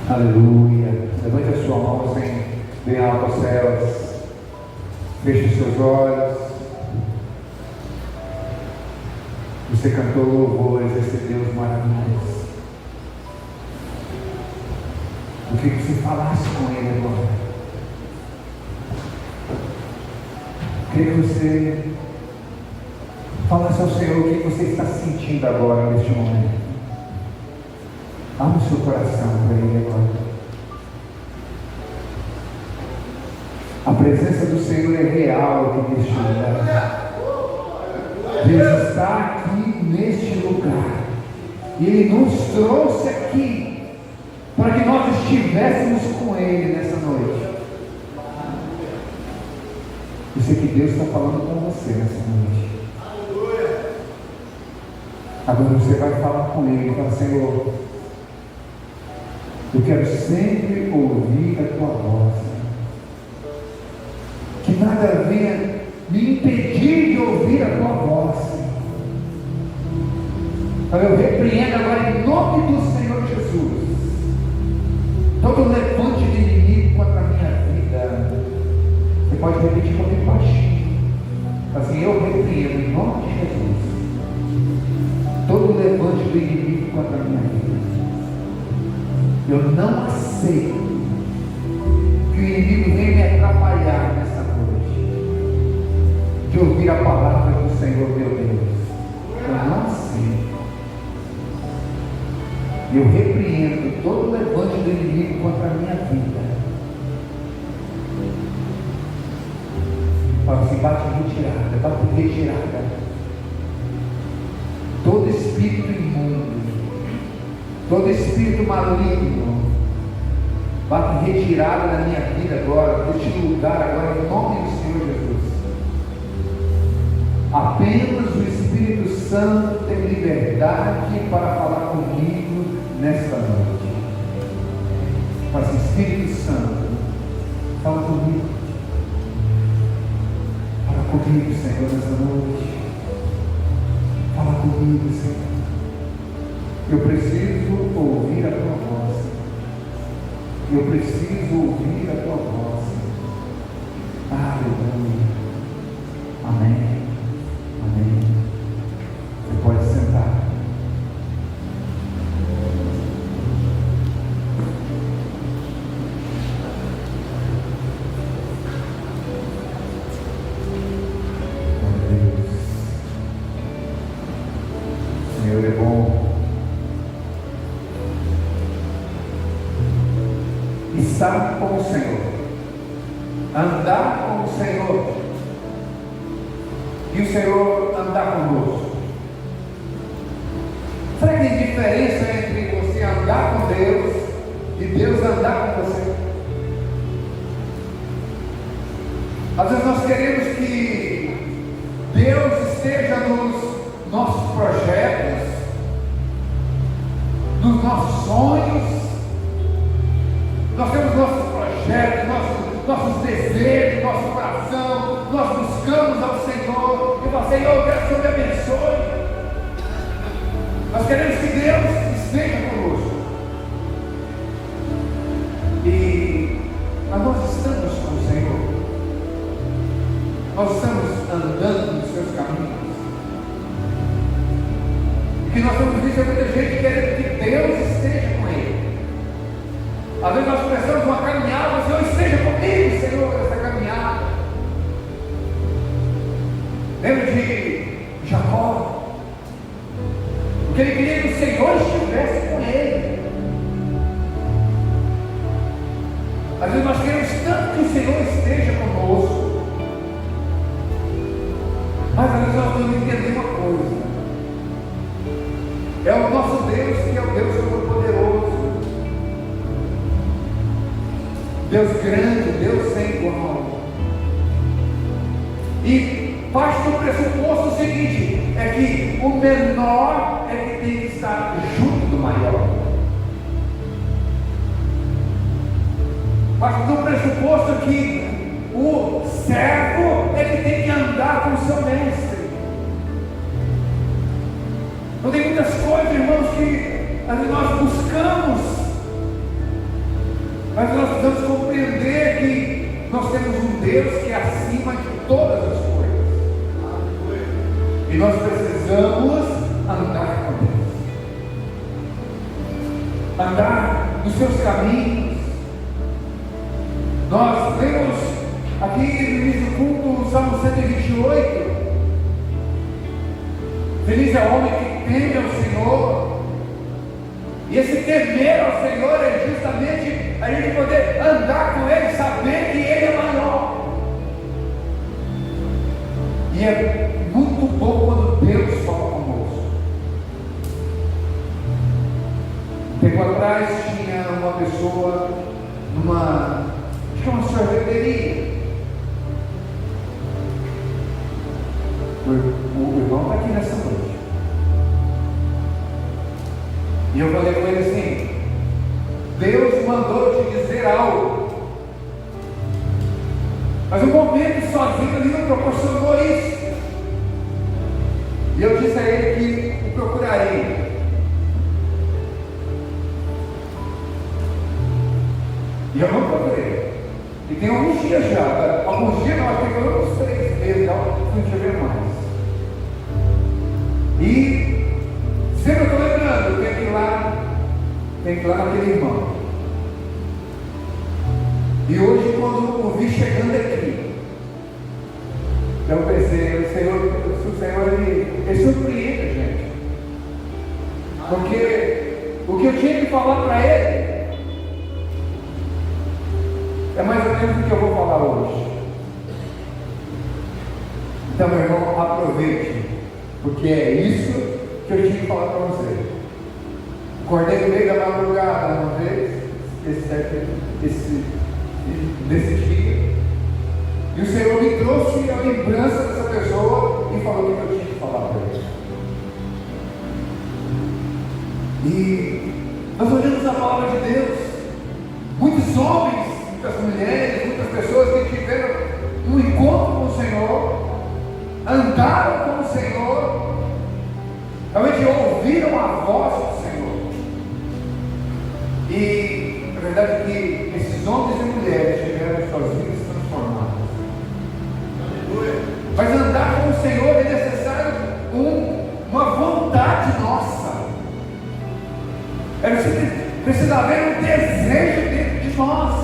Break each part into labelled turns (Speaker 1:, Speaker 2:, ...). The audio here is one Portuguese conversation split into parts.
Speaker 1: Aleluia. Levante a sua mão assim, bem alto aos céus. Feche os seus olhos. Você cantou louvores a esse Deus maravilhoso. Eu queria que você falasse com Ele agora. Eu queria que você falasse ao Senhor o que você está sentindo agora, neste momento. Abra o seu coração para Ele agora. A presença do Senhor é real aqui neste lugar. Deus está aqui neste lugar. E Ele nos trouxe aqui para que nós estivéssemos com Ele nessa noite. Eu sei que Deus está falando com você nessa noite. Agora você vai falar com Ele e falar: Senhor, eu quero sempre ouvir a Tua voz. Que nada venha me impedir de ouvir a Tua voz. Eu repreendo agora em nome do Senhor Jesus todo levante de inimigo contra a minha vida. Você pode repetir comigo baixinho. Assim: eu repreendo em nome de Jesus todo levante do inimigo contra a minha vida. Eu não aceito que o inimigo venha me atrapalhar nessa noite de ouvir a palavra do Senhor meu Deus. Eu não aceito. Eu repreendo todo levante do inimigo contra a minha vida. Fala assim: bate em retirada. Todo espírito imundo, todo espírito maligno, bate em retirada da minha vida agora, deste lugar agora, em nome do Senhor Jesus. Apenas o Espírito Santo tem liberdade para falar comigo nesta noite. Fala assim: Espírito Santo, fala comigo. Fala comigo, Senhor, nessa noite. Fala comigo, Senhor. Eu preciso ouvir a Tua voz. Eu preciso ouvir a Tua voz. Aleluia. Amém. Amém. Você pode sentar. Senhor é bom. Estar com o Senhor, andar com o Senhor, e o Senhor andar conosco. Será que tem diferença entre você andar com Deus e Deus andar com você? Às vezes nós queremos que Deus esteja nos nossos projetos, nos nossos sonhos. Nós temos nossos projetos, nossos desejos, nosso coração. Nós buscamos ao Senhor. Eu falo: Senhor, eu quero que o Senhor me abençoe. Nós queremos que Deus esteja conosco. Mas nós estamos com o Senhor. Nós estamos andando nos seus caminhos. E que nós temos visto muita gente querendo que Deus esteja com ele. Às vezes nós começamos uma caminhada: o Senhor esteja comigo, Senhor, nessa caminhada. Lembra de Jacó? Porque ele queria que o Senhor estivesse com ele. Às vezes nós queremos tanto que o Senhor esteja conosco, mas às vezes nós temos que entender uma coisa: é o nosso Deus que é o Deus Todo-Poderoso, Deus grande, Deus sem igual. E parte do pressuposto o seguinte: é que o menor é que tem que estar junto do maior. Parte do pressuposto que o servo é que tem que andar com o seu mestre. Então tem muitas coisas, irmãos, que às vezes nós buscamos Mas nós precisamos compreender que nós temos um Deus que é acima de todas as coisas. E nós precisamos andar com Deus. Andar nos seus caminhos. Nós lemos aqui no início do culto o Salmo 128. Feliz é o homem que teme ao Senhor. E esse temer ao Senhor é justamente a gente poder andar com Ele, saber que Ele é maior. E é muito bom quando Deus fala conosco. Tempo atrás tinha uma pessoa numa, acho que é uma sorveteria. O irmão está aqui nessa noite. E eu falei com ele assim: Deus mandou te dizer algo, mas o momento sozinho ali não proporcionou isso. E eu disse a ele que o procurarei. E eu não procurei. E tem alguns dias já, alguns dias nós temos uns 3 meses, não tinha ver mais. E sempre eu estou lembrando, tem que ir lá naquele irmão. E hoje, quando eu vi chegando aqui, eu pensei, o Senhor ele surpreende a gente. Porque o que eu tinha que falar para ele é mais ou menos o que eu vou falar hoje. Então, meu irmão, aproveite, porque é isso que eu tinha que falar para você. Acordei no meio da madrugada uma vez, desse dia, e o Senhor me trouxe a lembrança dessa pessoa e falou o que eu tinha que falar para ele. E nós olhamos a palavra de Deus, muitos homens, muitas mulheres, muitas pessoas que tiveram um encontro com o Senhor, andaram com o Senhor, realmente ouviram a voz do Senhor. E a verdade é que esses homens e mulheres tiveram suas vidas transformadas. Mas andar com o Senhor é necessário uma vontade nossa. Precisa haver um desejo dentro de nós.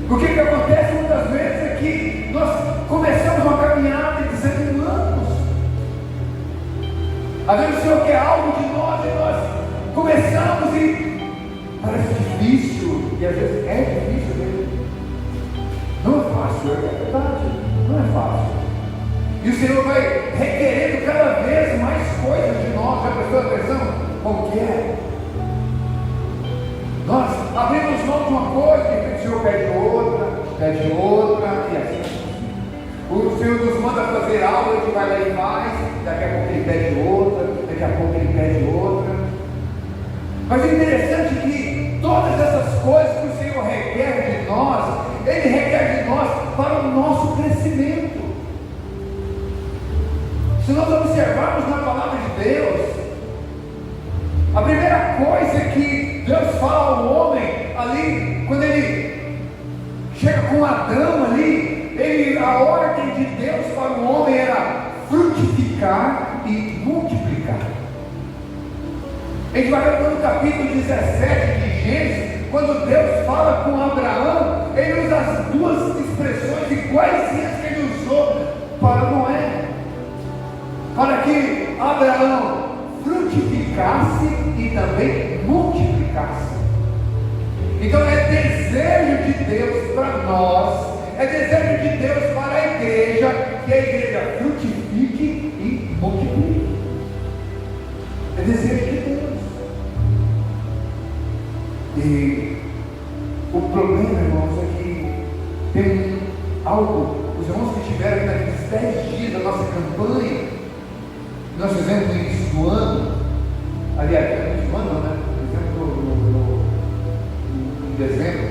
Speaker 1: Porque o que acontece muitas vezes é que nós começamos uma caminhada e desanimamos. Às vezes o Senhor quer algo de nós e nós começamos e parece difícil, e às vezes é difícil mesmo. Não é fácil, é verdade, não é fácil. E o Senhor vai requerendo cada vez mais coisas de nós. Já prestou atenção? Como que é? Nós abrimos mão de uma coisa e o Senhor pede outra, e assim. O Senhor nos manda fazer algo, a gente vai lá e faz, daqui a pouco Ele pede outra, daqui a pouco Ele pede outra. Mas é interessante que todas essas coisas que o Senhor requer de nós, Ele requer de nós para o nosso crescimento. Se nós observarmos na palavra de Deus, a primeira coisa que Deus fala ao homem ali, quando ele chega com Adão ali, a ordem de Deus para o homem era frutificar e multiplicar. A gente vai ver no capítulo 17 de Gênesis, quando Deus fala com Abraão, ele usa as duas expressões iguaizinhas que ele usou para Noé, para que Abraão frutificasse e também multiplicasse. Então é desejo de Deus para nós, é desejo de Deus para a igreja, que a igreja frutifique e multiplique. É desejo de Deus. E o problema, irmãos, é que tem algo, os irmãos que estiveram naqueles 10 dias da nossa campanha, nós fizemos no início do ano, aliás, no início do ano, né? Em dezembro.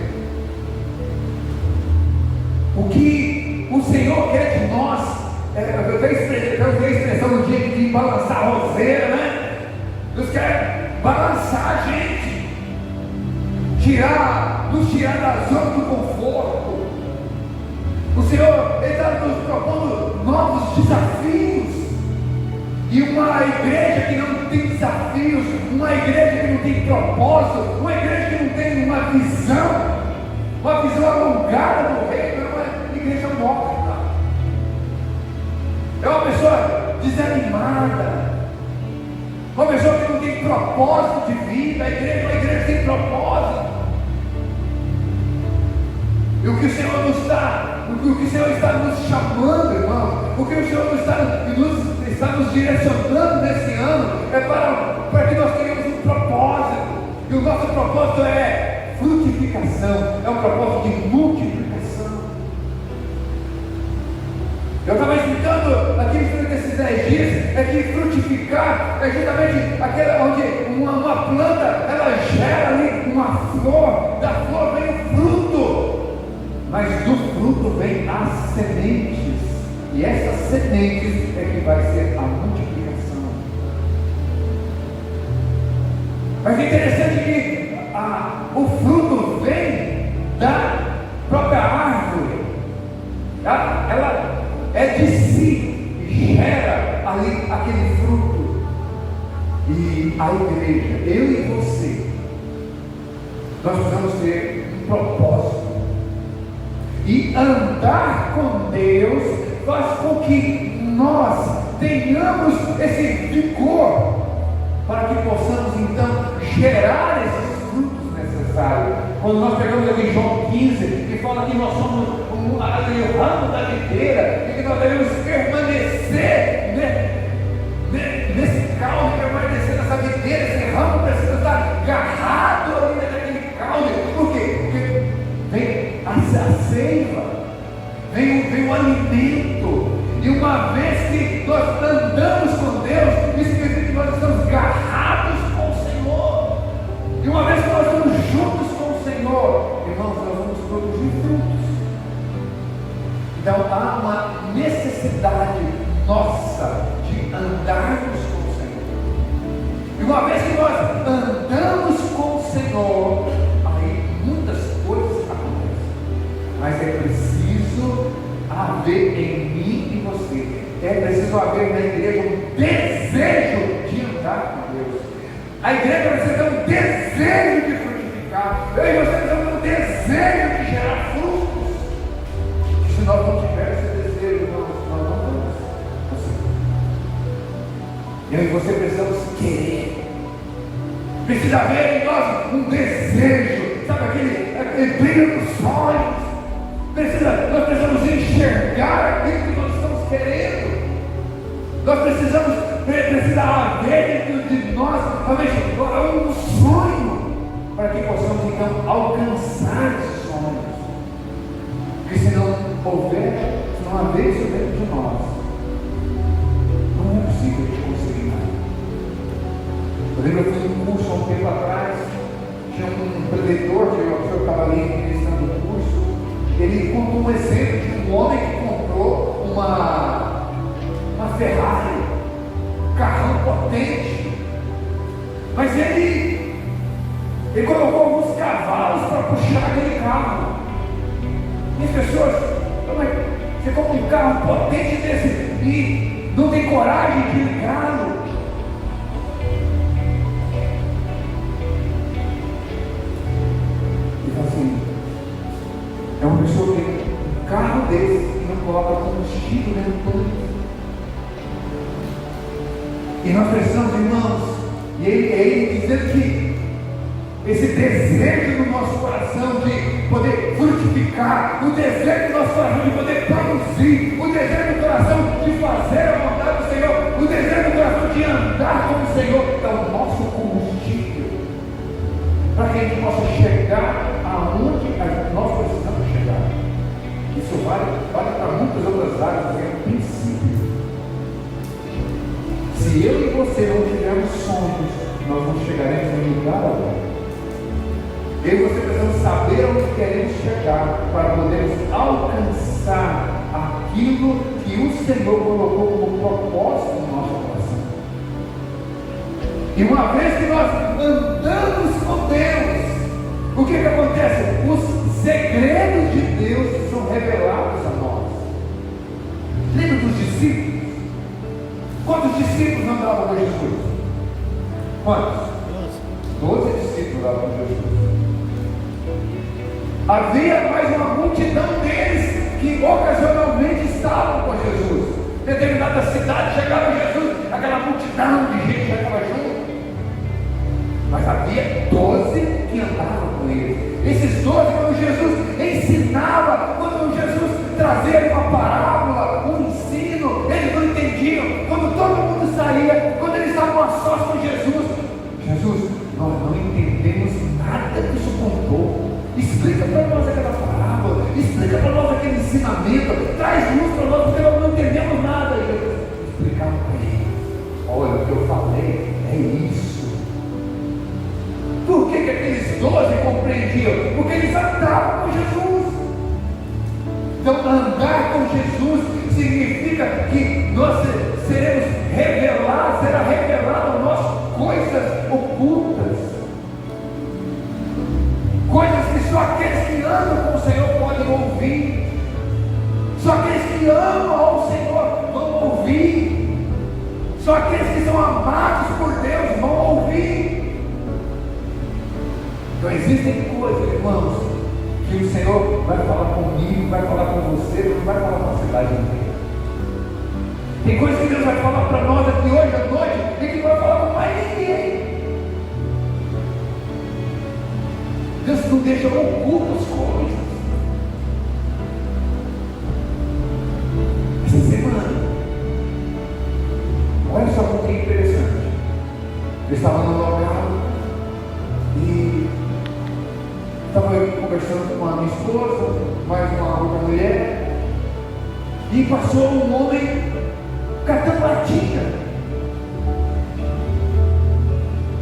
Speaker 1: O que o Senhor quer de nós, eu usei a expressão no dia de balançar a roseira, né? Deus quer balançar a gente. nos tirar da zona do conforto. O Senhor está nos propondo novos desafios. E uma igreja que não tem desafios, uma igreja que não tem propósito, uma igreja que não tem uma visão alongada do reino, é uma igreja morta. É uma pessoa desanimada, uma pessoa que não tem propósito de vida. A igreja é uma igreja sem propósito. E o que o Senhor está nos chamando, irmão, o que o Senhor está nos direcionando nesse ano é para que nós tenhamos um propósito. E o nosso propósito é frutificação, é um propósito de multiplicação. Eu estava explicando aqui durante esses 10 dias, é que frutificar é justamente aquela onde uma planta, ela gera ali uma flor, da flor vem o fruto, mas do fruto vem as sementes, e essas sementes é que vai ser a multiplicação. Mas é interessante que o fruto vem da própria árvore, ela é de si, e gera ali aquele fruto. E a igreja, eu e você, nós precisamos ter um propósito. E andar com Deus faz com que nós tenhamos esse vigor para que possamos então gerar esses frutos necessários. Quando nós pegamos ali João 15, que fala que nós somos o ramo da videira, e que nós devemos permanecer nesse caule, permanecer nessa videira, esse ramo precisa estar agarrado ali naquele caule. Por quê? Porque vem a seiva, vem o alimento, e uma vez que nós andamos com Deus, isso quer dizer que nós estamos agarrados com o Senhor, e uma vez que nós estamos juntos com o Senhor, irmãos, nós vamos produzir frutos. Então há uma necessidade nossa de andarmos com o Senhor, e uma vez que nós andamos com o Senhor, aí muitas coisas acontecem, mas é preciso haver em mim e você, é preciso haver na igreja um desejo de andar com Deus. A igreja precisa ter um desejo de frutificar. Eu e você precisamos ter um desejo de gerar frutos. Se nós não tivermos esse desejo, nós não vamos conseguir. Eu e você precisamos querer. Precisa haver em nós um desejo, sabe aquele brilho nos olhos. Nós precisamos enxergar aquilo que nós estamos querendo. Nós precisa haver dentro de nós um sonho, para que possamos então alcançar esses sonhos. Porque se não haver isso dentro de nós, não é possível de conseguir nada. Eu lembro que eu fiz um curso há um tempo atrás, tinha um preletor que eu estava ali ministrando o curso. Ele contou um exemplo de um homem que comprou uma Ferrari, um carrão potente, mas ele colocou alguns cavalos para puxar aquele carro. E as pessoas, você compra um carro potente desse e não tem coragem de ligá-lo. Ele fala assim, é uma pessoa que tem um carro desse e não coloca combustível dentro do tanque. E nós precisamos, irmãos, e ele dizendo que esse desejo no nosso coração de poder frutificar, o desejo do nosso coração de poder produzir, o desejo do coração de fazer a vontade do Senhor, o desejo do coração de andar com o Senhor, é o nosso combustível, para que a gente possa chegar aonde nós precisamos chegar. Isso vale para muitas outras áreas, mas é um princípio. Se eu e você não tivermos sonhos, nós não chegaremos em lugar algum. Eu e você precisamos saber onde queremos chegar, para podermos alcançar aquilo que o Senhor colocou como propósito no nosso coração. E uma vez que nós andamos com Deus, porque segredos de Deus são revelados a nós. Lembra dos discípulos? Quantos discípulos andavam com Jesus? Quantos? 12 discípulos andavam com Jesus. Havia mais uma multidão deles que ocasionalmente estavam com Jesus. Em determinada cidade chegava Jesus, aquela multidão de gente chegava junto. Mas havia 12 que andavam com ele. Esses 12, quando Jesus ensinava, quando Jesus trazia uma parábola, um ensino, eles não entendiam. Quando todo mundo saía, quando eles estavam a sós com Jesus, nós não entendemos nada que isso contou. Explica para nós aquela parábola, explica para nós aquele ensinamento, traz luz para nós, porque nós não entendemos nada. E eu explicava para ele: olha, o que eu falei é isso. Por que aqueles 12 compreendiam? Porque eles andavam com Jesus. Então, andar com Jesus significa que nós seremos revelados, será revelado a nós coisas ocultas, coisas que só aqueles que andam com o Senhor podem ouvir, só aqueles que amam ao Senhor vão ouvir, só aqueles que são amados por Deus vão ouvir. Então existem coisas, irmãos, que o Senhor vai falar comigo, vai falar com você, não vai falar com a cidade inteira. Tem coisas que Deus vai falar para nós aqui hoje à noite e que não vai falar com mais ninguém. Deus não deixa ocultas coisas. Essa semana, olha só como que é interessante. Eu estava no local e estava conversando com a minha esposa, mais uma outra mulher, e passou um homem catando latinha.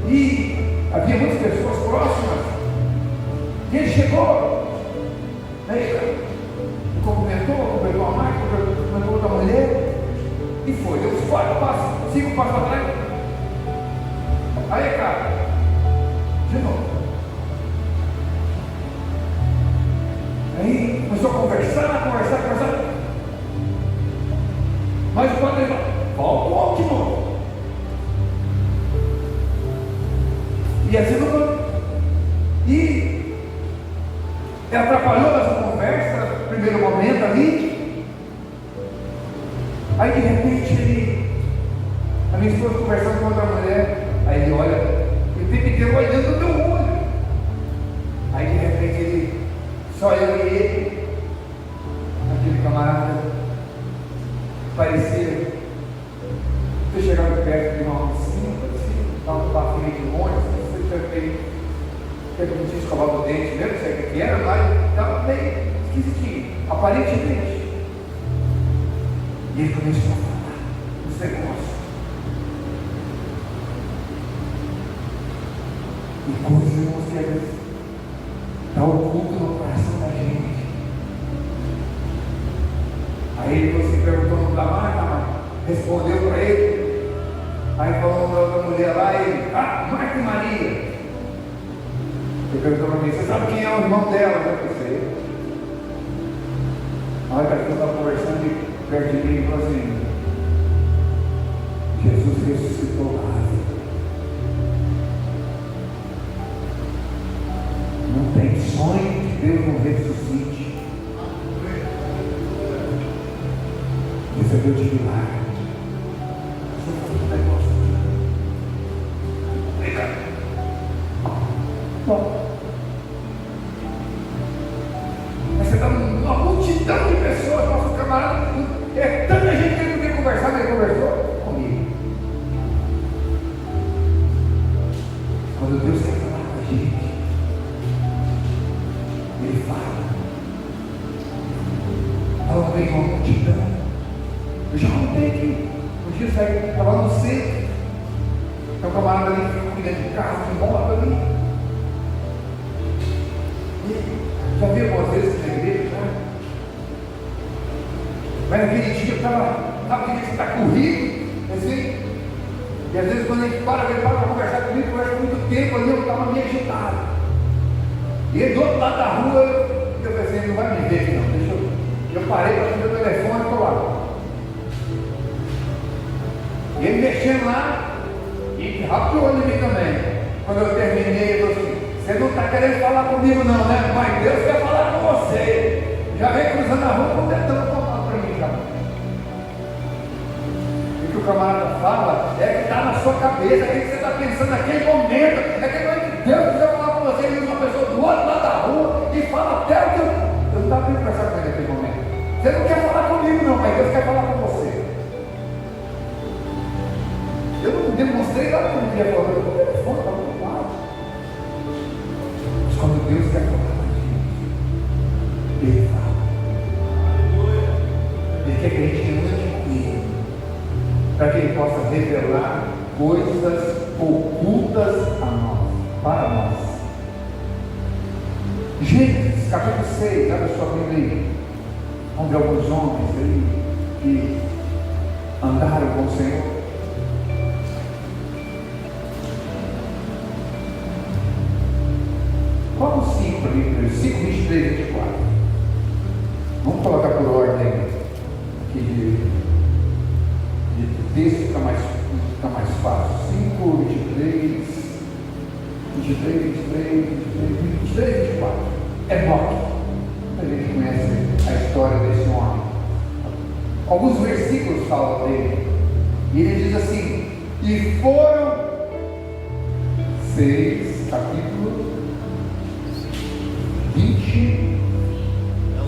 Speaker 1: E havia muitas pessoas próximas. E ele chegou, aí cumprimentou a máquina, cumprimentou outra mulher, e foi. Deu uns 4 passos, 5 passos atrás. Aí, cara, de novo. Aí começou a conversar. Mas o padre falou: volta de novo. E assim não foi. E atrapalhou nossa conversa no primeiro momento ali. Aí de repente a minha esposa conversando com outra mulher, aí ele olha, o tempo inteiro olhando no meu olho. Aí de repente ele, só eu e ele, aquele camarada, parecia ter chegado perto de uma piscina, estava no barulho de longe, você tinha feito. Que não tinha escovado o dente mesmo, sei o que era, mas estava meio esquisitinho, aparentemente. E ele começou a falar os negócios. E coisas, irmãos, que às vezes está oculto no coração da gente. Aí você perguntou, não dá mais, respondeu para ele. Aí falou para outra mulher lá, ele, Marta e Maria. Ele perguntou para mim: você sabe quem é o irmão dela? Eu sei. A hora que a gente estava conversando perto de mim, falou assim: Jesus ressuscitou Lázaro. Não tem sonho que Deus não ressuscite. Isso é Deus de milagre. Bom, mas você está numa multidão de pessoas, nosso camarada, é tanta gente que ele não quer conversar, mas ele conversou comigo. Quando Deus quer falar com a gente, Ele fala. Ela vem uma multidão. Eu já contei aqui. Um dia eu saí, estava no centro, tem um camarada ali que fica cuidando de carro, de moto ali. Já viu algumas vezes na igreja, né? Mas naquele dia eu estava querendo estar corrido, assim, e às vezes quando ele para para conversar comigo, conversa muito tempo ali, eu estava meio agitado. E ele do outro lado da rua, eu falei ele não vai me ver aqui não. Eu parei para atender o telefone e estou lá. E ele mexendo lá, e rápido olho em mim também. Quando eu terminei, ele falou assim: você não está querendo falar comigo não, né? Mas Deus quer falar com você. Já vem cruzando a rua, tentando falar para mim já. O que o camarada fala é que está na sua cabeça, é que você está pensando naquele momento, é que não é que Deus quiser falar com você, e uma pessoa do outro lado da rua e fala até o que eu não estava vindo conversar com ele naquele momento. Você não quer falar comigo não, mas Deus quer falar com você. Eu não demonstrei nada que eu não queria falar, eu não telefone, estava ocupado. Mas quando Deus quer falar com a gente, Ele fala. Ele quer que a gente ande com Ele, para que Ele possa revelar coisas ocultas a nós, para nós. Gênesis capítulo 6, abre sua Bíblia aí, onde alguns homens aí que andaram com o Senhor. Coloca o 5 ali, 5, 23, 24. Vamos colocar por ordem aqui de texto, fica mais fácil. 5, 23, 23, 23, 23, 24. Enoque. A gente conhece a história desse homem. Alguns versículos falam dele. E ele diz assim: e foram 6, capítulo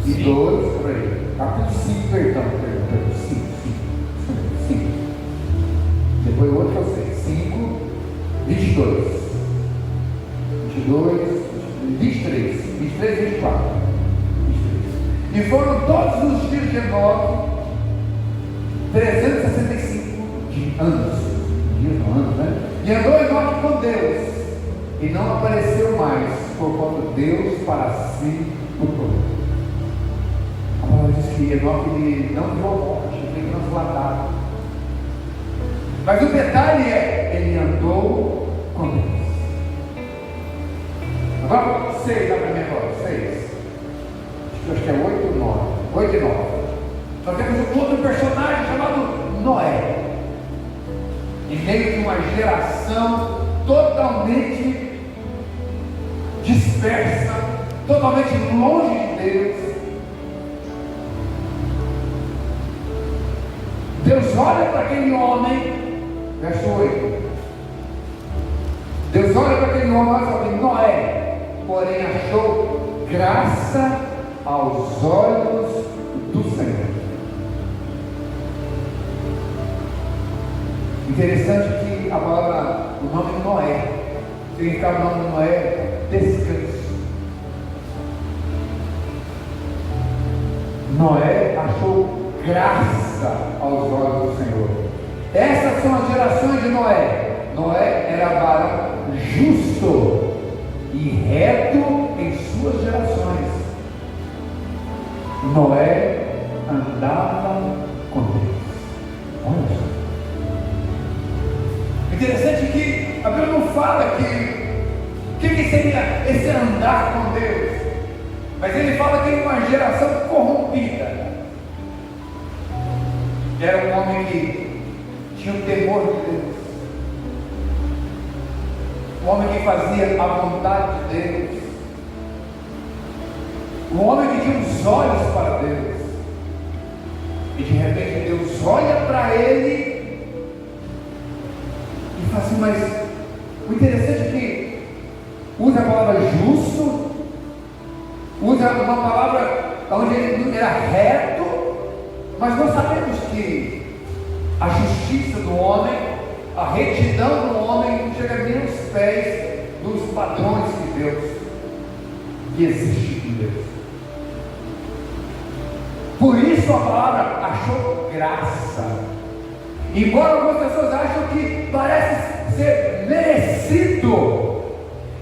Speaker 1: 22, por aí. Capítulo 5, perdão, 5. Depois o outro eu sei. 5, 22. 22, 23, 24. 23. E foram todos os dias de Enoque 365 anos. Dias não, anos, né? E andou Enoque com Deus, e não apareceu mais, porquanto Deus para si o tomou. A palavra diz que Enoque ele não viu a morte, ele foi transladado. Mas o detalhe é, ele andou com Deus. Agora, 6, abre a minha agora, 6. Acho que é 8 ou 9. 8 e 9. Nós temos um outro personagem chamado Noé. Em meio de uma geração totalmente dispersa, totalmente longe de Deus. Deus olha para aquele homem, verso 8. Deus olha para aquele homem e fala: Noé, porém achou graça aos olhos do Senhor. Interessante que a palavra, o nome Noé, significa o nome de Noé, descanso. Noé achou graça aos olhos do Senhor. Essas são as gerações de Noé. Noé era varão justo e reto em suas gerações. Noé andava com Deus. Olha só. Interessante que a Bíblia não fala que seria esse andar com Deus, mas ele fala que era uma geração corrompida. Era um homem que tinha o temor de Deus, um homem que fazia a vontade de Deus, um homem que tinha os olhos para Deus. E de repente Deus olha para ele e fala assim: mas o interessante é que usa a palavra justo, usa uma palavra onde ele era reto, mas nós sabemos que a justiça do homem, a retidão do homem não chega nem aos pés dos padrões de Deus, que existe em Deus. Por isso a palavra achou graça. Embora algumas pessoas acham que parece ser merecido,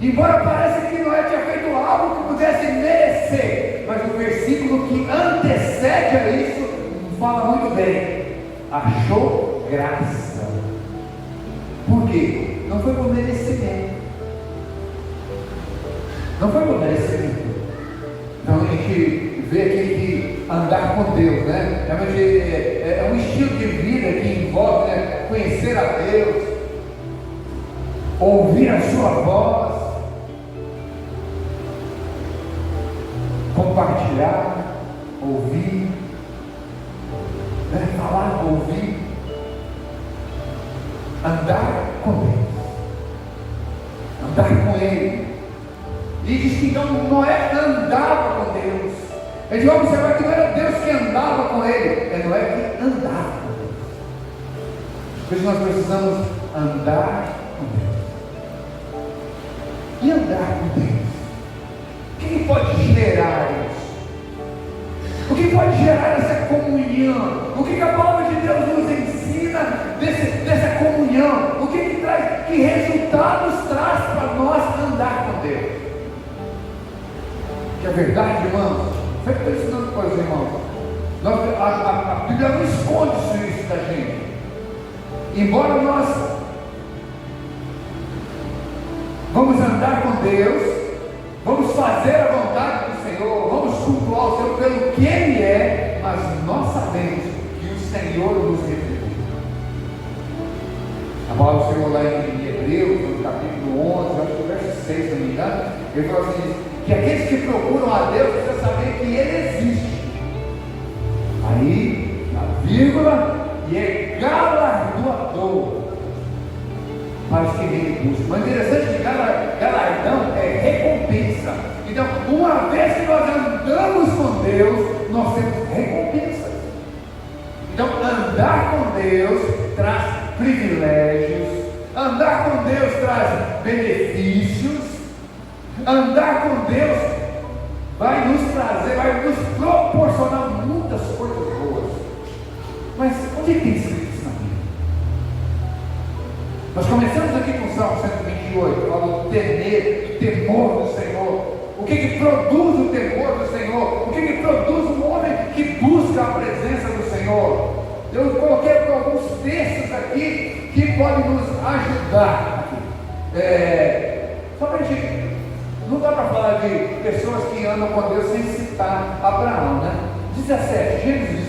Speaker 1: embora pareça que Noé tinha feito algo que pudesse merecer, mas o versículo que antecede a isso fala muito bem: achou graça. Por quê? Não foi por merecimento. Não foi por merecimento. Então gente vê aqui que andar com Deus, né? Realmente é um estilo de vida que envolve, né, conhecer a Deus, ouvir a sua voz, compartilhar, ouvir, né? Falar, ouvir, andar com Deus, andar com Ele. E diz que então Noé andava com Deus. Ele vai observar que não era Deus que andava com ele, é Noé que andava com Deus. Por isso nós precisamos andar com Deus. E andar com Deus, o que pode gerar isso? O que pode gerar essa comunhão? O que a palavra de Deus nos ensina dessa comunhão? O que traz, que resultados traz para nós andar com Deus? Que é verdade, irmãos. Sempre estou ensinando para os irmãos. A Bíblia não esconde isso da gente. Embora nós vamos andar com Deus, vamos fazer a vontade do Senhor, vamos cultuar o Senhor pelo que Ele é, mas nós sabemos que o Senhor nos retribui. A palavra do Senhor lá em Hebreus, no capítulo 11, acho que o verso 6, se não me engano, ele fala assim, que aqueles que procuram a Deus precisam saber que Ele existe. Aí, na vírgula, e é galardoador para os que Ele busca. Mas interessante que galardão é recompensa. Então, uma vez que nós andamos com Deus, nós temos recompensas. Então, andar com Deus traz privilégios, andar com Deus traz benefícios. Andar com Deus vai nos trazer, vai nos proporcionar muitas coisas boas. Mas onde tem escrito isso na Bíblia? Nós começamos aqui com o Salmo 128, falando do temor do Senhor. O que produz o temor do Senhor? O que produz um homem que busca a presença do Senhor? Eu coloquei alguns textos aqui que podem nos ajudar. Só para a gente. Não dá para falar de pessoas que andam com Deus sem citar Abraão, né? 17, Gênesis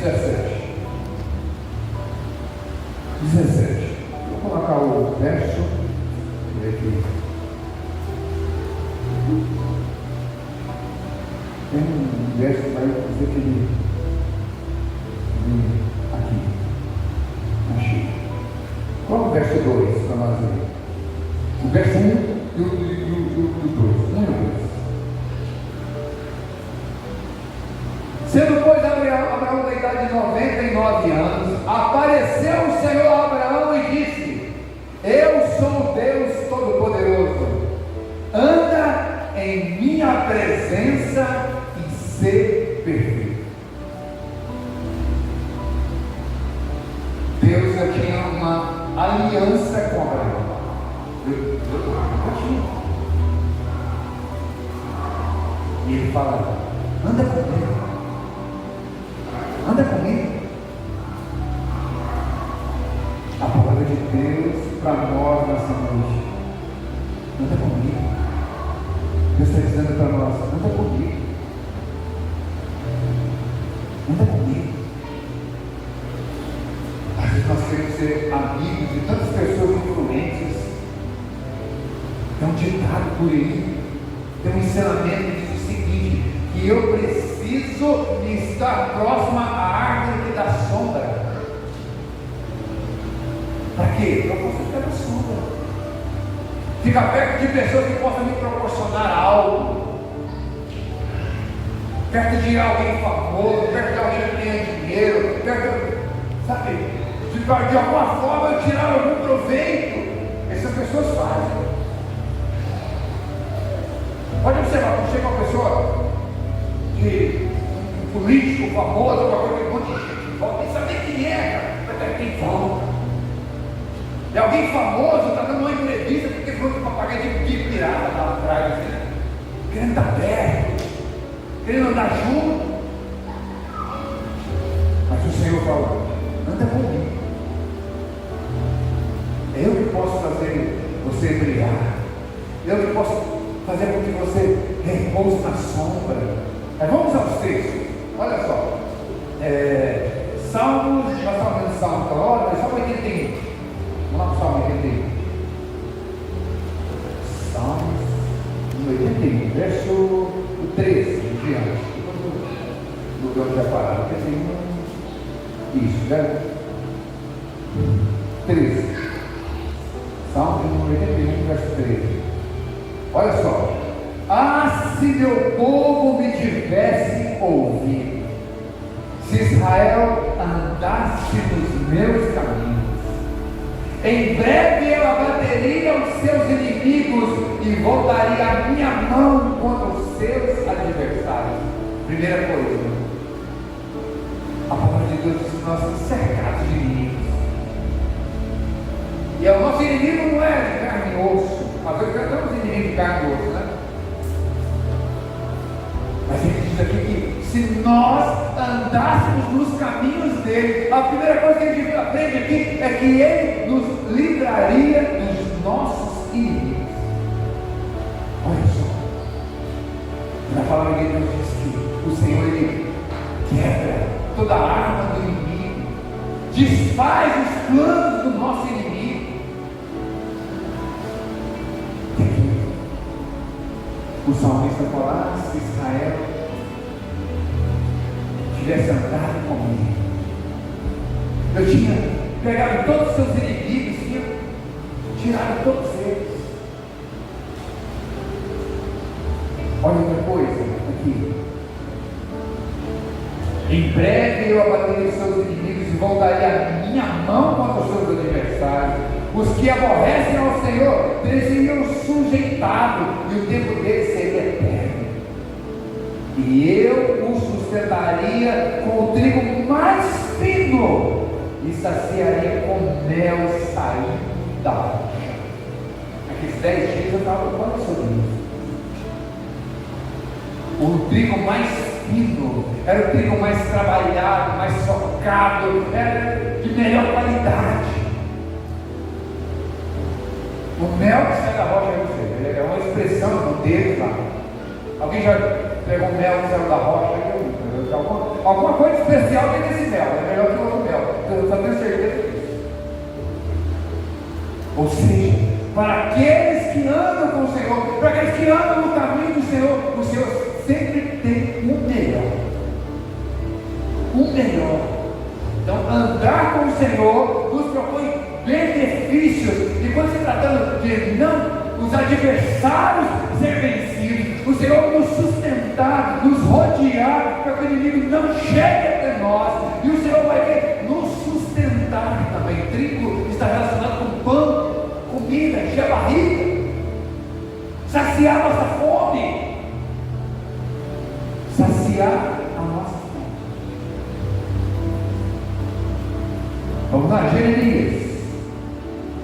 Speaker 1: 17. Vou colocar o verso. Deixa eu ver aqui. Tem um verso que vai dizer que ele. Aqui. Achei. Qual é o verso 2 para nós ver? O verso 1 e o 2. Sendo, pois, Abraão da idade de 99 anos, apareceu o Senhor a Abraão e disse: Eu sou o Deus Todo-Poderoso, anda em minha presença e ser perfeito. Deus já tinha uma aliança com Abraão. E ele fala: anda comigo. Anda comigo. A palavra de Deus para nós nessa noite. Anda comigo. Deus está dizendo para nós: anda comigo. Anda comigo. Às vezes nós queremos ser amigos de tantas pessoas influentes. Tem um ditado por aí, tem um ensinamento que diz o seguinte: que eu preciso estar próximo à árvore que dá sombra. Para quê? Para você ficar na sombra. Ficar perto de pessoas que possam me proporcionar algo. Perto de alguém famoso, perto de alguém que tenha dinheiro, sabe? De alguma forma eu tirar algum proveito. Essas pessoas fazem. Pode observar, quando chega uma pessoa de um político famoso, uma coisa, um monte de gente volta, nem sabe quem é, mas tem volta. E alguém famoso está dando uma entrevista porque falou que o papagaio de pirata lá atrás, assim, querendo estar perto, querendo andar junto. Mas o Senhor falou: anda comigo. Eu que posso fazer você brilhar. Eu que posso fazer com que você repouse na sombra. Vamos ao 13 em diante. No que eu já parado, porque tem isso, né? 13. Salmo de número 81, verso 13. Olha só. Ah, se meu povo me tivesse ouvido, se Israel andasse nos meus caminhos, em breve eu abateria os seus inimigos e voltaria a minha mão contra os seus adversários. Primeira coisa, a palavra de Deus diz que nós somos cercados de inimigos. E o nosso inimigo não é de carne e osso. Às vezes nós temos inimigo de carne e osso, né? Mas ele diz aqui que se nós andássemos nos caminhos dele, a primeira coisa que a gente aprende aqui é que ele nos livraria dos nossos inimigos. Olha só, na palavra de Deus diz que o Senhor ele quebra toda a arma do inimigo, desfaz os planos do nosso inimigo. O salmista fala: se Israel tivesse andado comigo, eu tinha pegado todos os seus inimigos, tinha tirado todos eles. Olha outra coisa aqui. Em breve eu abateria os seus inimigos e voltaria a minha mão contra os seus adversários. Os que aborrecem ao Senhor, eles seriam sujeitados, e o tempo deles seria eterno. E eu o sustentaria com o trigo mais fino, e saciaria com mel saindo da rocha. Aqueles 10 dias eu estava falando sobre isso. O trigo mais fino, era o trigo mais trabalhado, mais socado, era de melhor qualidade. O mel que sai da rocha é uma expressão deles lá. Alguém já pegou mel que saiu da rocha? Alguma coisa especial tem nesse mel, é melhor que o outro mel. Eu só tenho certeza disso. Ou seja, para aqueles que andam com o Senhor, para aqueles que andam no caminho do Senhor, o Senhor sempre tem o melhor. O melhor. Então, andar com o Senhor nos propõe benefícios. E quando se tratando de não os adversários ser vencidos, o Senhor nos sustentar, nos rodear, para que o inimigo não chegue até nós, e o Senhor vai nos sustentar também. Trigo está relacionado com pão, comida, encher a barriga, saciar a nossa fome, saciar a nossa fome. Vamos lá, Jeremias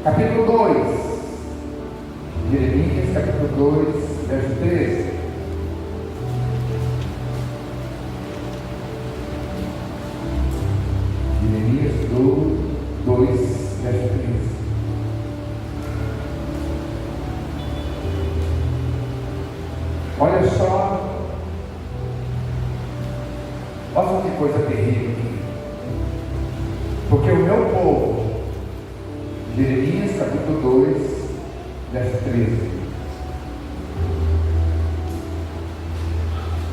Speaker 1: capítulo 2. Jeremias capítulo 2, verso 13. Jeremias 2, verso 13. Olha só. Olha que coisa terrível aqui. Porque o meu povo, Jeremias capítulo 2, verso 13.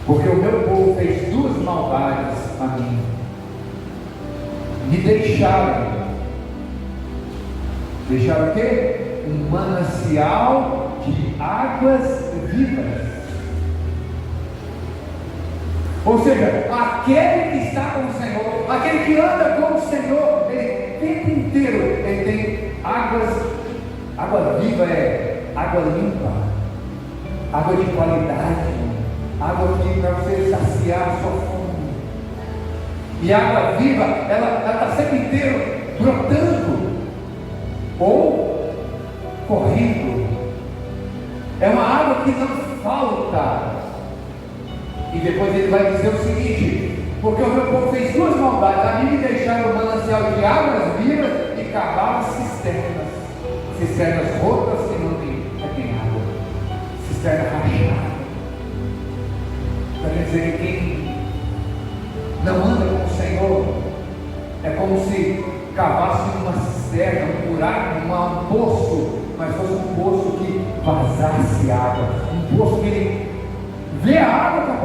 Speaker 1: Porque o meu povo fez duas maldades a mim. Me deixaram o quê? Um manancial de águas vivas. Ou seja, aquele que está com o Senhor, aquele que anda com o Senhor, ele o tempo inteiro ele tem água viva, é água limpa, água de qualidade, água que para você saciar a sua fome. E a água viva, ela está sempre inteiro brotando ou correndo. É uma água que não falta. E depois ele vai dizer o seguinte: porque o meu povo fez duas maldades, a mim me deixaram o manancial de águas vivas e cavaram cisternas rotas que não tem água, cisterna rachada. Quer dizer que quem não anda com o Senhor é como se cavasse uma cisterna, um buraco, um poço, mas fosse um poço que vazasse água, um poço que ele vê a água,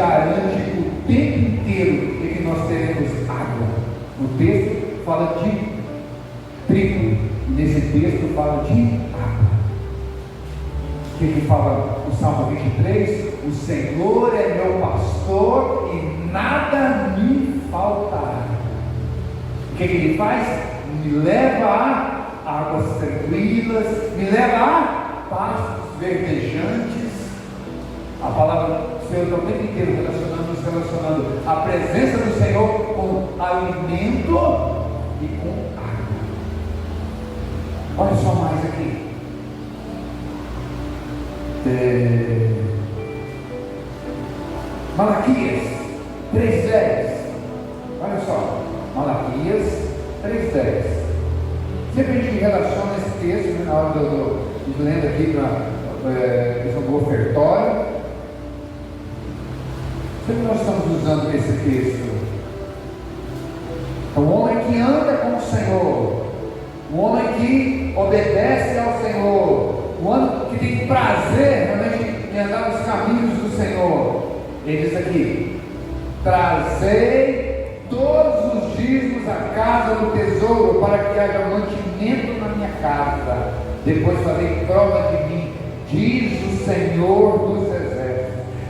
Speaker 1: garante o tempo inteiro de que nós teremos água. O texto fala de trigo, e nesse texto fala de água. O que fala o Salmo 23? O Senhor é meu pastor e nada me faltará. O que ele faz? Me leva a águas tranquilas, me leva a pastos verdejantes. A palavra do Senhor está o tempo inteiro relacionando a presença do Senhor com alimento e com água. Olha só mais aqui. Malaquias 3:10. Olha só, Malaquias 3:10. Sempre a gente relaciona esse texto na hora de lendo aqui para questão do ofertório. Sempre nós estamos usando esse texto. O homem que anda com o Senhor, o homem que obedece ao Senhor, o homem que tem prazer realmente em andar nos caminhos do Senhor. Ele diz aqui: trazei todos os dízimos à casa do tesouro, para que haja mantimento na minha casa. Depois farei prova de mim, diz o Senhor dos exércitos.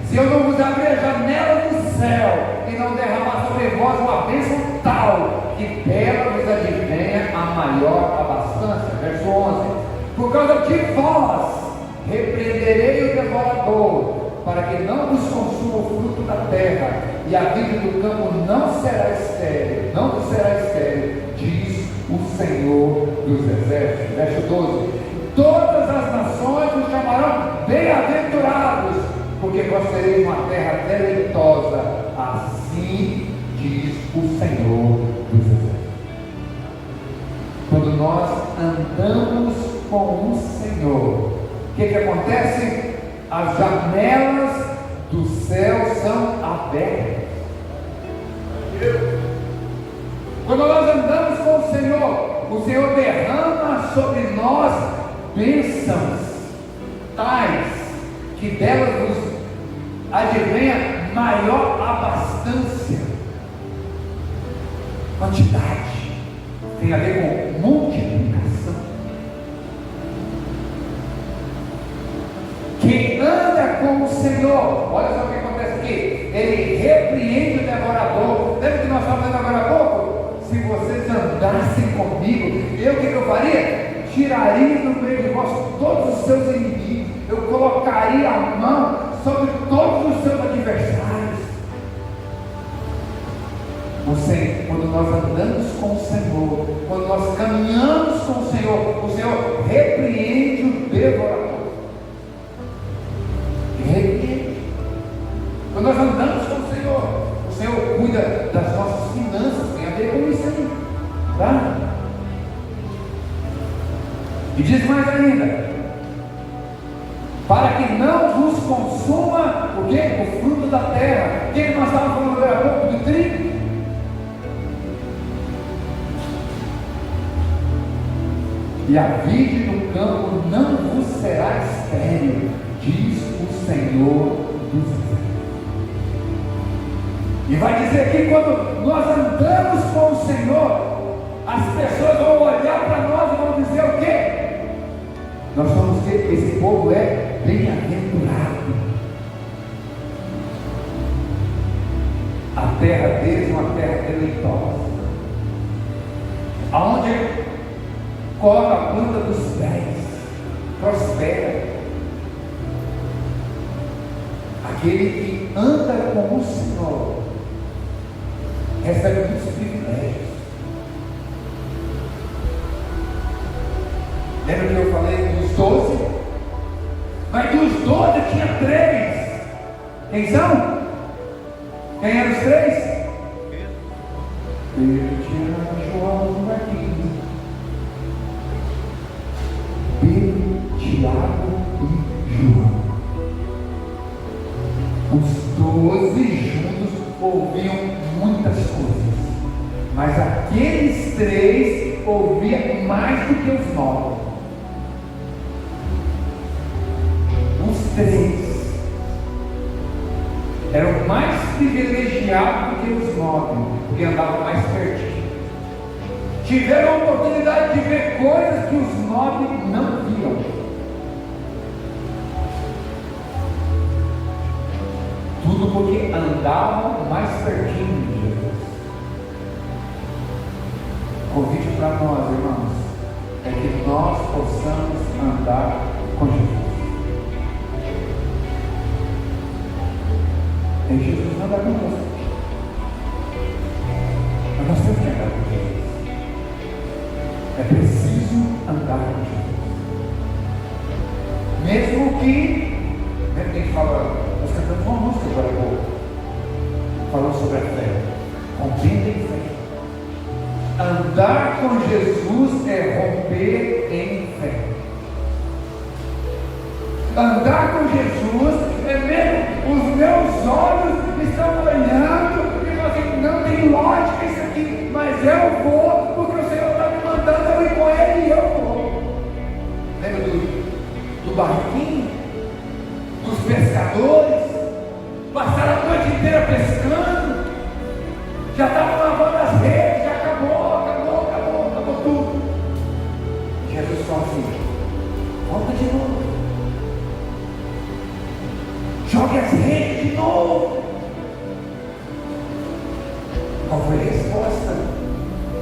Speaker 1: Se eu não vos abrir a janela do céu e não derramar sobre vós uma bênção tal, que dela vos advenha a maior abastança. Verso 11: por causa de vós repreenderei o devorador, para que não vos consuma o fruto da terra, e a vida do campo não será estéril, não vos será estéril, diz o Senhor dos exércitos. Verso 12: todas as nações vos chamarão bem-aventurados, porque vós tereis uma terra deleitosa, assim diz o Senhor dos exércitos. Quando nós andamos com o Senhor, o que acontece? As janelas do céu são abertas. Quando nós andamos com o Senhor derrama sobre nós bênçãos tais que delas nos advenha maior abastança. Quantidade tem a ver com multiplicação. Quem anda com o Senhor, olha só o que acontece aqui, ele repreende o devorador. Lembra que nós falamos agora há pouco? Se vocês andassem comigo, eu o que eu faria? Tiraria do meio de vós todos os seus inimigos, eu colocaria a mão sobre todos os seus adversários. Quando nós andamos com o Senhor, quando nós caminhamos com o Senhor repreende o devorador. Repreende. Quando nós andamos com o Senhor cuida das nossas finanças, tem a ver com isso aí, tá? E diz mais ainda: para que não vos consuma o quê? O fruto da terra. O que nós estávamos falando agora há pouco? Do trigo. E a vide do campo não vos será estéril, diz o Senhor dos exércitos. E vai dizer aqui, quando nós andamos com o Senhor, as pessoas vão olhar para nós e vão dizer o quê? Nós vamos dizer: esse povo é bem-aventurado. A terra deles é uma terra deleitosa, aonde corre a planta dos pés, prospera. Aquele que anda com o Senhor recebe muitos privilégios. Lembra que eu falei dos 12? Mas dos 12 tinha 3. Quem são? Quem eram os 3? Pedro, Tiago, João e Marquinhos. Pedro, Tiago e João. Os 12 juntos ouviam muitas coisas, mas aqueles 3 ouviam mais do que os 9. Os 3 eram mais privilegiados do que os 9, porque andavam mais pertinho. Tiveram a oportunidade de ver coisas que os 9 não viam. Tudo porque andavam mais pertinho de Jesus. O convite para nós, irmãos, é que nós possamos andar com Jesus. É Jesus andar conosco. Mas nós temos que andar com Jesus. É preciso andar com Jesus. Mesmo que, a gente fala, nós cantamos uma música agora há pouco, falando sobre a fé. Rompendo em fé. Andar com Jesus é romper em fé. Andar com Jesus é mesmo, os meus olhos estão olhando e falam assim, não tem lógica isso aqui, mas eu vou, porque o Senhor está me mandando eu ir com Ele e eu vou. Lembra do barquinho? Dos pescadores? Passaram a noite inteira pescando, já estavam lavando as redes, já acabou tudo. Jesus falou assim, volta de novo. Jogue as redes de novo. Qual foi a resposta?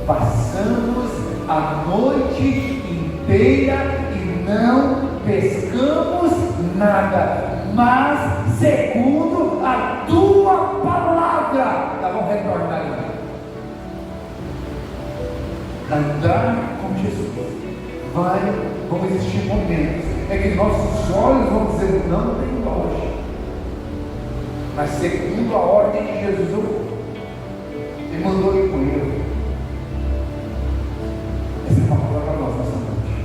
Speaker 1: Passamos a noite inteira e não pescamos nada, mas segundo a tua palavra, vamos retornar ali. Andar com Jesus. Vão existir momentos é que nossos olhos vão dizer, não tem lógica. Mas segundo a ordem de Jesus, eu vou. Ele mandou ir com ele. Essa é uma palavra para nós nessa noite.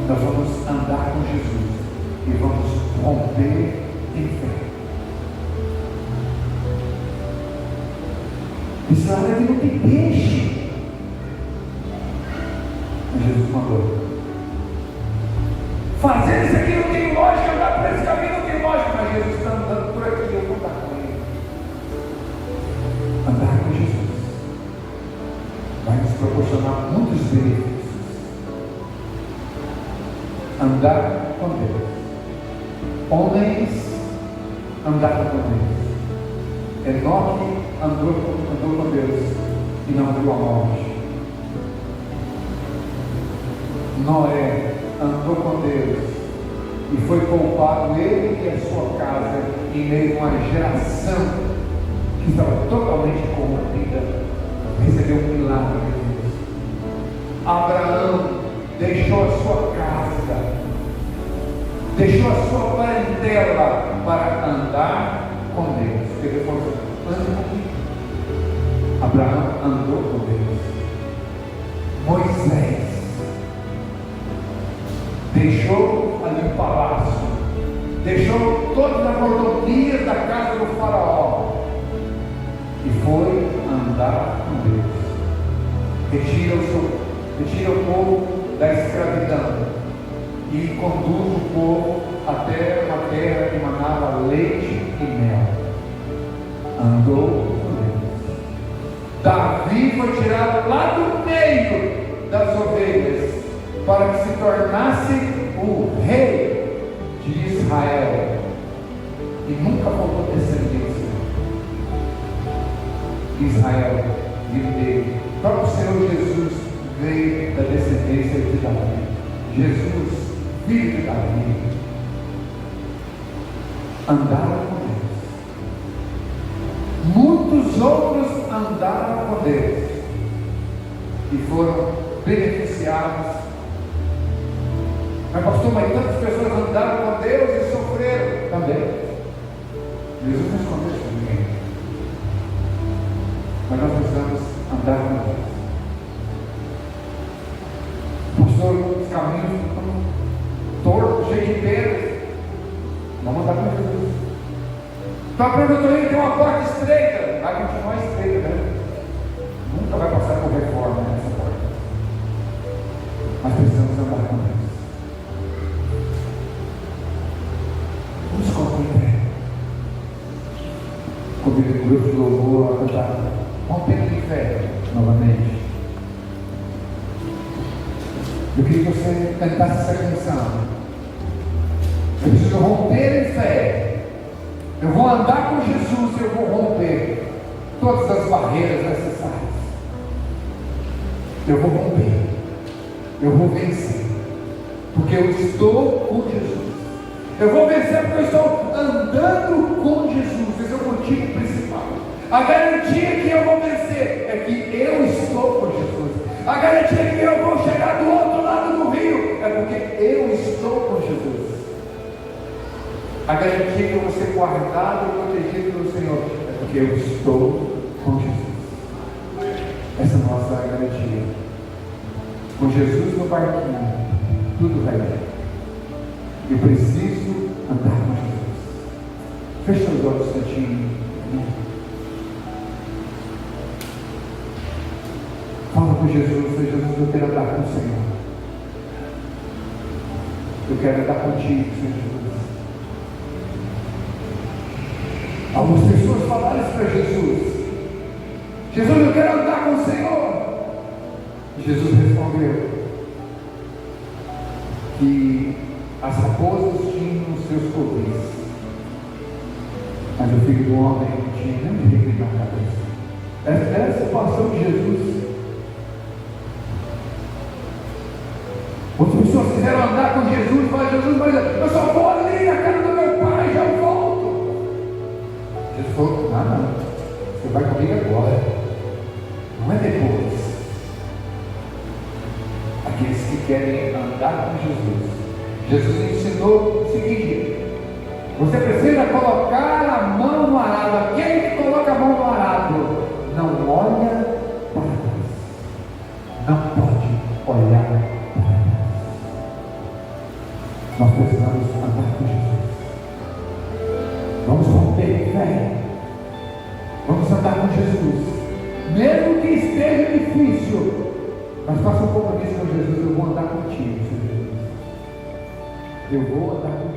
Speaker 1: Nós vamos andar com Jesus e vamos romper em fé. Isso lá deve não ter peixe. Mas Jesus mandou. Fazer isso aqui não tem lógica, andar por esse caminho não tem lógica, mas Jesus está andando por aqui, eu vou andar com Ele. Andar com Jesus vai nos proporcionar muitos benefícios. Andar com Deus. Homens andaram com Deus. Enoque andou com Deus e não viu a morte. Noé andou com Deus e foi poupado ele e a sua casa em meio a uma geração que estava totalmente corrompida. Recebeu um milagre de Deus. Abraão deixou a sua casa, deixou a sua parentela para andar com Deus. Ele falou assim, ande comigo. Abraão andou com Deus. Moisés deixou ali o palácio, deixou todas as mordomias da casa do faraó e foi andar com Deus. Retira o povo da escravidão e conduz o povo até uma terra que manava leite e mel. Andou com Deus. Davi foi tirado lá do meio das ovelhas para que se tornasse o rei de Israel e nunca voltou descendência. Israel veio dele. O próprio Senhor Jesus veio da descendência de Davi. Jesus, filho de Davi, andaram com Deus. Muitos outros andaram com Deus e foram beneficiados. Mas pastor, mas tantas pessoas andaram com Deus e sofreram também. Jesus não escondeu isso de ninguém. Mas nós precisamos andar com Deus. Pastor, os caminhos estão tortos, cheios de pedras. Vamos andar com Jesus. Então, para o tem uma porta estreita, vai continuar estreita, né? Nunca vai passar por reforma nessa porta. Mas precisamos andar com Deus. Vamos colocar em pé. convido o grupo de louvor a cantar Rompendo em Fé novamente. Eu queria que você cantasse essa canção. Eu preciso romper em fé. Eu vou andar com Jesus e eu vou romper todas as barreiras necessárias. Eu vou romper. Eu vou vencer. Porque eu estou com Jesus. Eu vou vencer porque eu estou andando com Jesus. Esse é o motivo principal. A garantia que eu vou vencer é que eu estou com Jesus. A garantia que eu vou chegar do outro lado do rio é porque eu estou com Jesus. A garantia que eu vou ser guardado e protegido pelo Senhor é porque eu estou com Jesus. Essa é a nossa garantia. Com Jesus no barquinho, tudo vai bem. Eu preciso andar com Jesus. Feche os olhos um instantinho. Fala com Jesus, Jesus, eu quero andar com o Senhor. Eu quero andar contigo, Senhor Jesus. Algumas pessoas falaram isso para Jesus. Jesus, eu quero andar com o Senhor. E Jesus respondeu que as raposas tinham os seus covis, mas o Filho do Homem não tinha nem de reclinar a cabeça. Essa é a situação de Jesus. Outras pessoas quiseram andar com Jesus, falaram, Jesus, mas eu só vou ali na casa do meu pai, já volto. Jesus falou, não, você vai comigo agora, não é depois. Aqueles que querem andar com Jesus ensinou o seguinte: você precisa colocar a mão no arado. Aquele que coloca a mão no arado não olha para trás, não pode olhar para trás. Nós precisamos andar com Jesus. Vamos romper fé. Vamos andar com Jesus, mesmo que esteja difícil. Mas faça um compromisso com Jesus. Eu vou andar contigo, Senhor Jesus. Eu vou andar contigo.